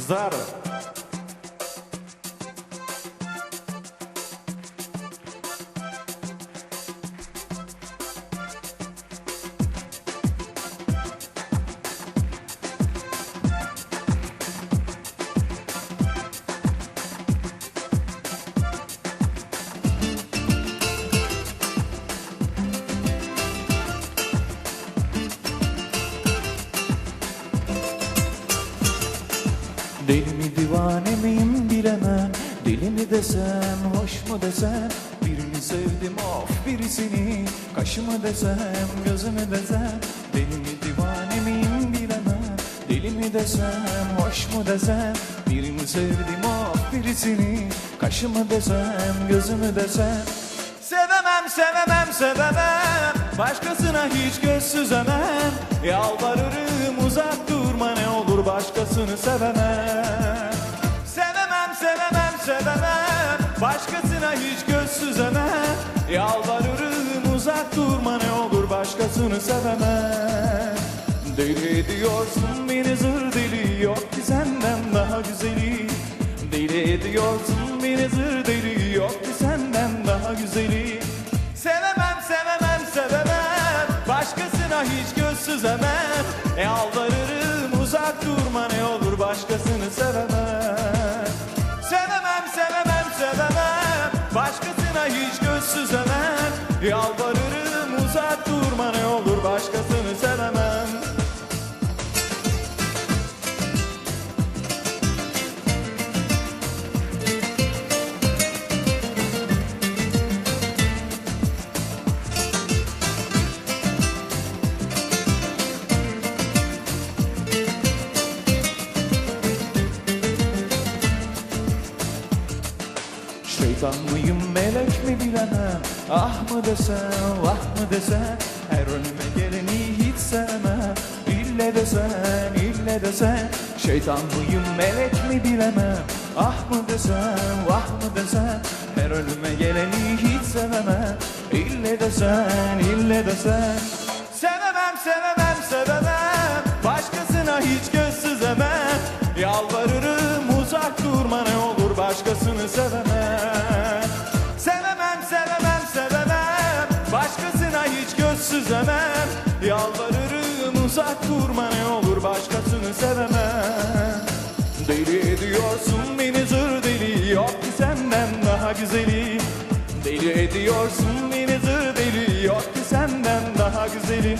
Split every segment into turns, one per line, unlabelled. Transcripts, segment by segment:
kızlar. Deli mi divane miyim bilemem. Deli mi desem, hoş mu desem. Birini sevdim of birisini. Kaşı mı desem, gözü mü desem. Deli mi divane miyim bilemem. Deli mi desem, hoş mu desem. Birini sevdim of birisini. Kaşı mı desem, gözü mü desem. Sevemem, sevemem, sevemem. Başkasına hiç göz süzemem. Yalvarırım uzak durma ne olur başkasını sevemem. Sevemem, sevemem, sevemem. Başkasına hiç göz süzemem. Yalvarırım uzak durma ne olur başkasını sevemem. Deli ediyorsun beni zır deli, yok ki senden daha güzeli. Deli ediyorsun beni zır deli, yok ki senden daha güzeli. Sevemem, sevemem, sevemem. Başkasına hiç göz süzemem. Yalvarırım uzak durma ne olur başkasını sevemem. Sevemem, sevemem, sevemem. Başkasına hiç göz süzemem. Yalvarırım uzak durma ne olur başkasını sevemem. Şeytan mıyım melek mi bilemem. Ah mı desem vah mı desem. Her önüme geleni hiç sevmem. İlle desen ille desen. Şeytan mıyım melek mi bilemem. Ah mı desem vah mı desem. Her önüme geleni hiç sevmem. İlle desen ille desen. Sevemem, sevemem, sevemem. Başkasına hiç göz süzemem. Yalvarırım uzak durma ne olur başkasını sevemem. Sevemem, sevemem, sevemem. Başkasına hiç göz süzemem. Yalvarırım uzak durma ne olur başkasını sevemem. Deli ediyorsun beni zır deli, yok ki senden daha güzeli. Deli ediyorsun beni zır deli, yok ki senden daha güzeli.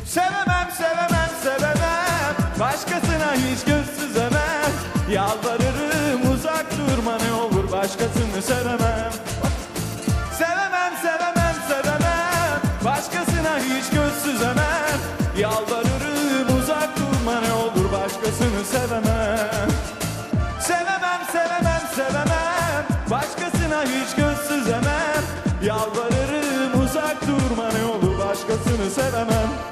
Sevemem, sevemem, sevemem. Başkasına hiç göz süzemem. Yalvarırım uzak durma ne olur başkasını sevemem. Sevemem, sevemem, sevemem. Başkasına hiç göz süzemem. Yalvarırım uzak durma ne olur başkasını sevemem. Sevemem, sevemem, sevemem. Başkasına hiç göz süzemem. Yalvarırım uzak durma ne olur başkasını sevemem.